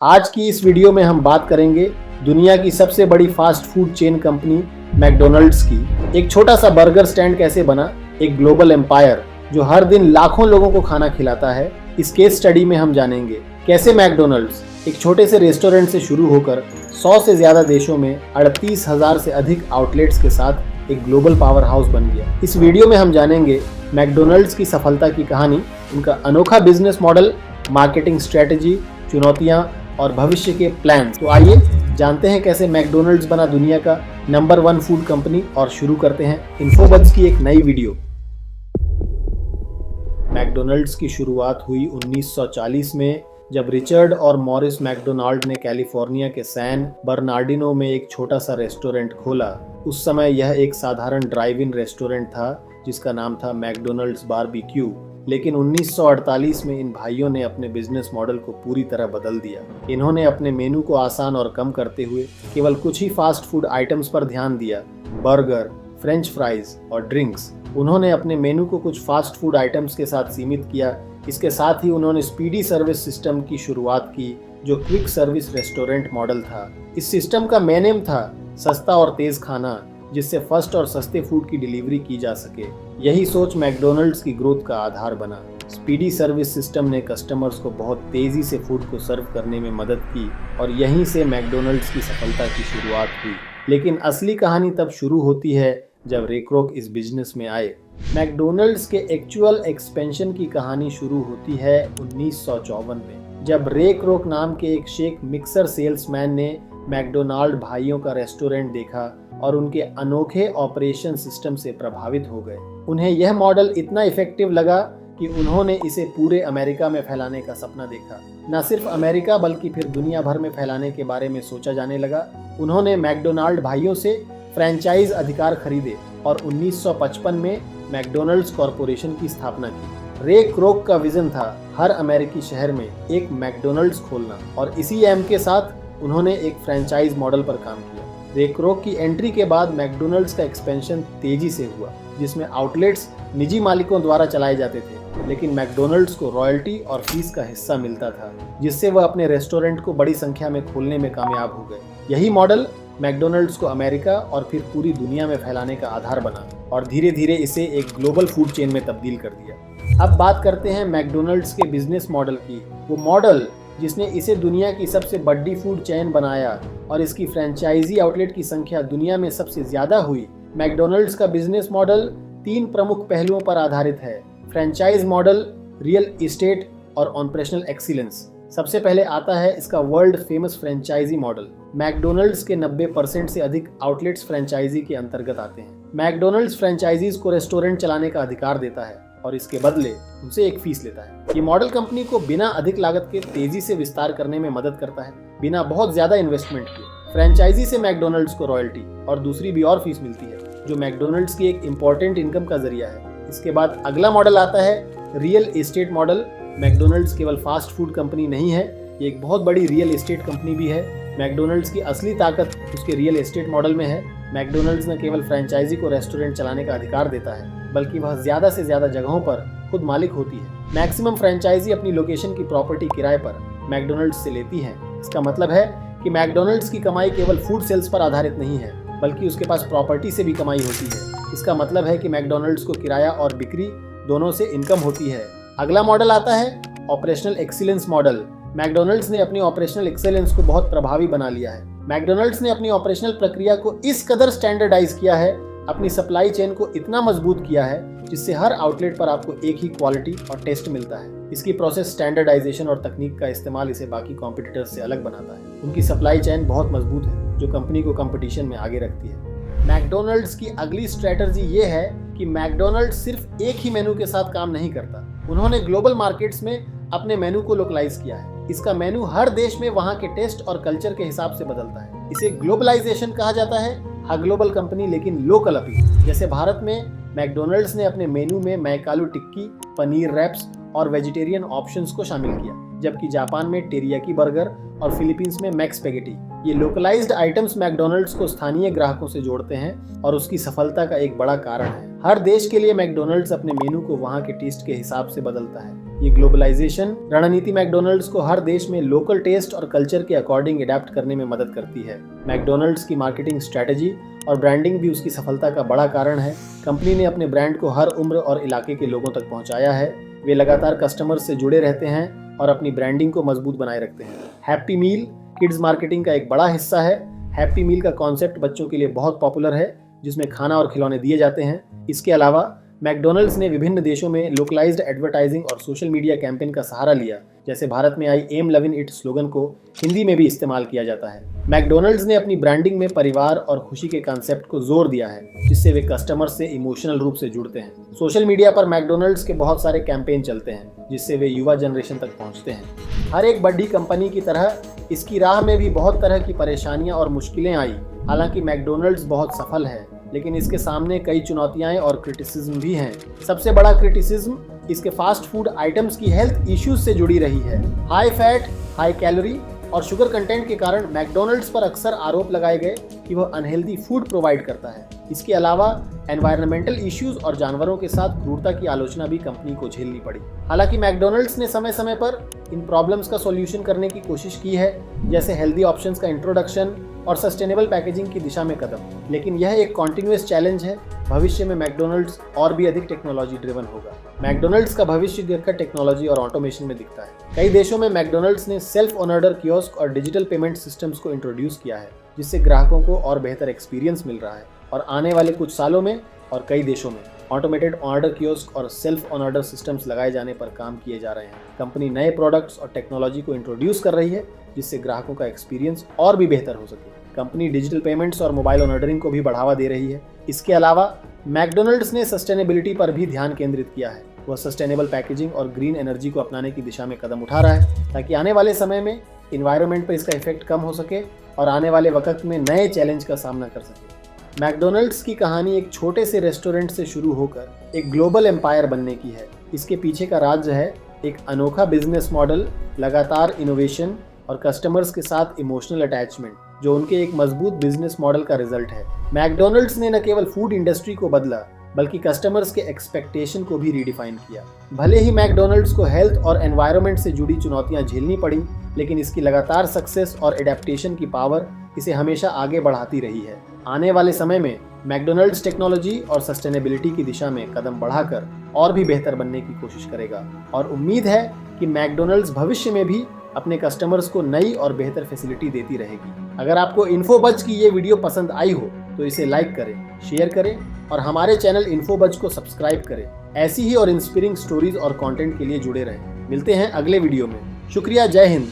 आज की इस वीडियो में हम बात करेंगे दुनिया की सबसे बड़ी fast food chain company McDonald's की। एक छोटा सा बर्गर स्टैंड कैसे बना एक ग्लोबल एम्पायर जो हर दिन लाखों लोगों को खाना खिलाता है। इस केस स्टडी में हम जानेंगे कैसे मैकडोनल्ड्स एक छोटे से रेस्टोरेंट से शुरू होकर 100 से ज्यादा देशों में 38,000 से अधिक आउटलेट्स के साथ एक ग्लोबल पावर हाउस बन गया। इस वीडियो में हम जानेंगे मैकडोनल्ड्स की सफलता की कहानी, उनका अनोखा बिजनेस मॉडल, मार्केटिंग स्ट्रेटेजी, चुनौतियां और भविष्य के प्लान। तो आइए जानते हैं कैसे मैकडोनल्ड्स बना दुनिया का नंबर 1 फूड कंपनी और शुरू करते हैं इन्फोबज्स की एक नई वीडियो। मैकडोनल्ड्स की शुरुआत हुई 1940 में जब रिचर्ड और मॉरिस मैकडोनाल्ड ने कैलिफोर्निया के सैन बर्नार्डिनो में एक छोटा सा रेस्टोरेंट खोला। उस समय यह एक साधारण ड्राइव इन रेस्टोरेंट था जिसका नाम था मैकडोनल्ड्स बारबेक्यू। लेकिन 1948 में इन भाइयों ने अपने बिजनेस मॉडल को पूरी तरह बदल दिया। इन्होंने अपने मेनू को आसान और कम करते हुए केवल कुछ ही फास्ट फूड आइटम्स पर ध्यान दिया, बर्गर, फ्रेंच फ्राइज और ड्रिंक्स। उन्होंने अपने मेनू को कुछ फास्ट फूड आइटम्स के साथ सीमित किया। इसके साथ ही उन्होंने स्पीडी सर्विस सिस्टम की शुरुआत की जो क्विक सर्विस रेस्टोरेंट मॉडल था। इस सिस्टम का मेन एम था सस्ता और तेज खाना जिससे फर्स्ट और सस्ते फूड की डिलीवरी की जा सके। यही सोच मैकडोनल्ड्स की ग्रोथ का आधार बना। स्पीडी सर्विस सिस्टम ने कस्टमर्स को बहुत तेजी से फूड को सर्व करने में मदद की और यहीं से मैकडोनल्ड्स की सफलता की शुरुआत हुई। लेकिन असली कहानी तब शुरू होती है जब रे क्रोक इस बिजनेस में आए। मैकडोनल्ड्स के एक्चुअल एक्सपेंशन की कहानी शुरू होती है 1954 में जब रे क्रोक नाम के एक शेक मिक्सर सेल्समैन ने मैकडोनाल्ड भाइयों का रेस्टोरेंट देखा और उनके अनोखे ऑपरेशन सिस्टम से प्रभावित हो गए। उन्हें यह मॉडल इतना इफेक्टिव लगा कि उन्होंने इसे पूरे अमेरिका में फैलाने का सपना देखा। न सिर्फ अमेरिका बल्कि फिर दुनिया भर में फैलाने के बारे में सोचा जाने लगा। उन्होंने मैकडोनाल्ड भाइयों से फ्रेंचाइज अधिकार खरीदे और 1955 में मैकडोनल्ड्स कॉरपोरेशन की स्थापना की। रे क्रोक का विजन था हर अमेरिकी शहर में एक मैकडोनल्ड्स खोलना और इसी एम के साथ उन्होंने एक फ्रेंचाइज मॉडल पर काम किया। रे क्रोक की एंट्री के बाद मैकडोनल्ड्स का एक्सपेंशन तेजी से हुआ जिसमें आउटलेट्स निजी मालिकों द्वारा चलाए जाते थे, लेकिन मैकडोनल्ड्स को रॉयल्टी और फीस का हिस्सा मिलता था जिससे वह अपने रेस्टोरेंट को बड़ी संख्या में खोलने में कामयाब हो गए। यही मॉडल मैकडोनल्ड्स को अमेरिका और फिर पूरी दुनिया में फैलाने का आधार बना और धीरे धीरे इसे एक ग्लोबल फूड चेन में तब्दील कर दिया। अब बात करते हैं मैकडोनल्ड्स के बिजनेस मॉडल की, वो मॉडल जिसने इसे दुनिया की सबसे बड़ी फूड चेन बनाया और इसकी फ्रेंचाइजी आउटलेट की संख्या दुनिया में सबसे ज्यादा हुई। मैकडोनल्ड्स का बिजनेस मॉडल 3 प्रमुख पहलुओं पर आधारित है: फ्रेंचाइज मॉडल, रियल एस्टेट और ऑपरेशनल एक्सीलेंस। सबसे पहले आता है इसका world famous franchise model. McDonald's के 90% से अधिक आउटलेट्स फ्रेंचाइजी के अंतर्गत आते हैं। मैकडोनल्ड्स फ्रेंचाइजीज को रेस्टोरेंट चलाने का अधिकार देता है और इसके बदले उनसे एक फीस लेता है। ये मॉडल कंपनी को बिना अधिक लागत के तेजी से विस्तार करने में मदद करता है, बिना बहुत ज्यादा इन्वेस्टमेंट किए। फ्रेंचाइजी से मैकडोनल्ड्स को रॉयल्टी और दूसरी भी और फीस मिलती है जो मैकडोनल्ड्स की एक इम्पोर्टेंट इनकम का जरिया है। इसके बाद अगला मॉडल आता है रियल एस्टेट मॉडल। मैकडोनल्ड्स केवल फास्ट फूड कंपनी नहीं है, ये एक बहुत बड़ी रियल एस्टेट कंपनी भी है। मैकडोनल्ड्स की असली ताकत उसके रियल एस्टेट मॉडल में है। मैकडोनल्ड्स न केवल फ्रेंचाइजी को रेस्टोरेंट चलाने का अधिकार देता है बल्कि वह ज्यादा से ज्यादा जगहों पर खुद मालिक होती है। मैक्सिमम फ्रेंचाइजी अपनी लोकेशन की प्रॉपर्टी किराए पर मैकडोनल्ड्स से लेती है। इसका मतलब है कि मैकडोनल्ड्स की कमाई केवल फूड सेल्स पर आधारित नहीं है बल्कि उसके पास प्रॉपर्टी से भी कमाई होती है। इसका मतलब है कि मैकडोनल्ड्स को किराया और बिक्री दोनों से इनकम होती है। अगला मॉडल आता है ऑपरेशनल एक्सीलेंस मॉडल। मैकडोनल्ड्स ने अपनी ऑपरेशनल एक्सीलेंस को बहुत प्रभावी बना लिया है। मैकडोनल्ड्स ने अपनी ऑपरेशनल प्रक्रिया को इस कदर स्टैंडर्डाइज किया है, अपनी सप्लाई चेन को इतना मजबूत किया है जिससे हर आउटलेट पर आपको एक ही क्वालिटी और टेस्ट मिलता है। इसकी प्रोसेस स्टैंडर्डाइजेशन और तकनीक का इस्तेमाल इसे बाकी कॉम्पिटिटर्स से अलग बनाता है। उनकी सप्लाई चेन बहुत मजबूत है जो कंपनी को कंपटीशन में आगे रखती है। मैकडोनल्ड्स की अगली स्ट्रेटजी ये है कि मैकडोनल्ड्स सिर्फ एक ही मेनू के साथ काम नहीं करता। उन्होंने ग्लोबल मार्केट्स में अपने मेनू को लोकलाइज किया है। इसका मेनू हर देश में वहाँ के टेस्ट और कल्चर के हिसाब से बदलता है। इसे ग्लोबलाइजेशन कहा जाता है। हाँ, ग्लोबल कंपनी लेकिन लोकल अपील। जैसे भारत में मैकडोनल्ड्स ने अपने मेनू में मैकालू टिक्की, पनीर रैप्स और वेजिटेरियन ऑप्शंस को शामिल किया, जबकि जापान में टेरियाकी बर्गर और फिलीपींस में मैक्स स्पैगेटी। ये लोकलाइज्ड आइटम्स मैकडोनल्ड्स को स्थानीय ग्राहकों से जोड़ते हैं और उसकी सफलता का एक बड़ा कारण है। हर देश के लिए मैकडोनल्ड्स अपने मेनू को वहाँ के टेस्ट के हिसाब से बदलता है। ये ग्लोबलाइजेशन रणनीति मैकडॉनल्ड्स को हर देश में लोकल टेस्ट और कल्चर के अकॉर्डिंग अडेप्ट करने में मदद करती है। मैकडॉनल्ड्स की मार्केटिंग स्ट्रेटेजी और ब्रांडिंग भी उसकी सफलता का बड़ा कारण है। कंपनी ने अपने ब्रांड को हर उम्र और इलाके के लोगों तक पहुंचाया है। वे लगातार कस्टमर्स से जुड़े रहते हैं और अपनी ब्रांडिंग को मजबूत बनाए रखते हैं। हैप्पी मील किड्स मार्केटिंग का एक बड़ा हिस्सा है। हैप्पी मील का कॉन्सेप्ट बच्चों के लिए बहुत पॉपुलर है, जिसमें खाना और खिलौने दिए जाते हैं। इसके अलावा मैकडॉनल्ड्स ने विभिन्न देशों में लोकलाइज्ड एडवर्टाइजिंग और सोशल मीडिया कैंपेन का सहारा लिया। जैसे भारत में I am love in it slogan को हिंदी में भी इस्तेमाल किया जाता है। मैकडॉनल्ड्स ने अपनी ब्रांडिंग में परिवार और खुशी के कॉन्सेप्ट को जोर दिया है, जिससे वे कस्टमर से इमोशनल रूप से जुड़ते हैं। सोशल मीडिया पर मैकडॉनल्ड्स के बहुत सारे कैंपेन चलते हैं, जिससे वे युवा जनरेशन तक पहुंचते हैं। हर एक बड़ी कंपनी की तरह इसकी राह में भी बहुत तरह की परेशानियां और मुश्किलें आई। हालांकि मैकडॉनल्ड्स बहुत सफल है, लेकिन इसके सामने कई चुनौतियां और क्रिटिसिज्म भी हैं। सबसे बड़ा क्रिटिसिज्म इसके फास्ट फूड आइटम्स की हेल्थ इश्यूज से जुड़ी रही है। हाई फैट, हाई कैलोरी और शुगर कंटेंट के कारण मैकडॉनल्ड्स पर अक्सर आरोप लगाए गए कि वह अनहेल्दी फूड प्रोवाइड करता है। इसके अलावा एनवायरमेंटल इश्यूज और जानवरों के साथ क्रूरता की आलोचना भी कंपनी को झेलनी पड़ी। हालांकि मैकडॉनल्ड्स ने समय समय पर इन प्रॉब्लम्स का सॉल्यूशन करने की कोशिश की है, जैसे हेल्दी ऑप्शंस का इंट्रोडक्शन और सस्टेनेबल पैकेजिंग की दिशा में कदम। लेकिन यह एक कॉन्टिन्यूअस चैलेंज है। भविष्य में मैकडॉनल्ड्स और भी अधिक टेक्नोलॉजी ड्रिवन होगा। मैकडॉनल्ड्स का भविष्य देखकर टेक्नोलॉजी और ऑटोमेशन में दिखता है। कई देशों में मैकडॉनल्ड्स ने सेल्फ ऑर्डर कियोस्क और डिजिटल पेमेंट सिस्टम्स को इंट्रोड्यूस किया है, जिससे ग्राहकों को और बेहतर एक्सपीरियंस मिल रहा है। और आने वाले कुछ सालों में और कई देशों में ऑटोमेटेड ऑर्डर कियोस्क और सेल्फ ऑर्डर सिस्टम्स लगाए जाने पर काम किए जा रहे हैं। कंपनी नए प्रोडक्ट्स और टेक्नोलॉजी को इंट्रोड्यूस कर रही है, जिससे ग्राहकों का एक्सपीरियंस और भी बेहतर हो सके। कंपनी डिजिटल पेमेंट्स और मोबाइल ऑर्डरिंग को भी बढ़ावा दे रही है। इसके अलावा मैकडॉनल्ड्स ने सस्टेनेबिलिटी पर भी ध्यान केंद्रित किया है। वह सस्टेनेबल पैकेजिंग और ग्रीन एनर्जी को अपनाने की दिशा में कदम उठा रहा है, ताकि आने वाले समय में इन्वायरमेंट पर इसका इफेक्ट कम हो सके और आने वाले वक्त में नए चैलेंज का सामना कर सके। मैकडॉनल्ड्स की कहानी एक छोटे से रेस्टोरेंट से शुरू होकर एक ग्लोबल एम्पायर बनने की है। इसके पीछे का राज है एक अनोखा बिजनेस मॉडल, लगातार इनोवेशन और कस्टमर्स के साथ इमोशनल अटैचमेंट, जो उनके एक मजबूत बिजनेस मॉडल का रिजल्ट है। मैकडॉनल्ड्स ने न केवल फूड इंडस्ट्री को बदला, बल्कि कस्टमर्स के एक्सपेक्टेशन को भी रीडिफाइन किया। भले ही मैकडॉनल्ड्स को हेल्थ और एनवायरनमेंट से जुड़ी चुनौतियां झेलनी पड़ी, लेकिन इसकी लगातार सक्सेस और एडेप्टेशन की पावर इसे हमेशा आगे बढ़ाती रही है। आने वाले समय में मैकडॉनल्ड्स टेक्नोलॉजी और सस्टेनेबिलिटी की दिशा में कदम बढ़ाकर और भी बेहतर बनने की कोशिश करेगा। और उम्मीद है कि मैकडॉनल्ड्स भविष्य में भी अपने कस्टमर्स को नई और बेहतर फैसिलिटी देती रहेगी। अगर आपको इन्फोबज की ये वीडियो पसंद आई हो तो इसे लाइक करें, शेयर करें और हमारे चैनल इन्फोबज को सब्सक्राइब करें। ऐसी ही और इंस्पायरिंग स्टोरीज और कंटेंट के लिए जुड़े रहें। मिलते हैं अगले वीडियो में। शुक्रिया। जय हिंद।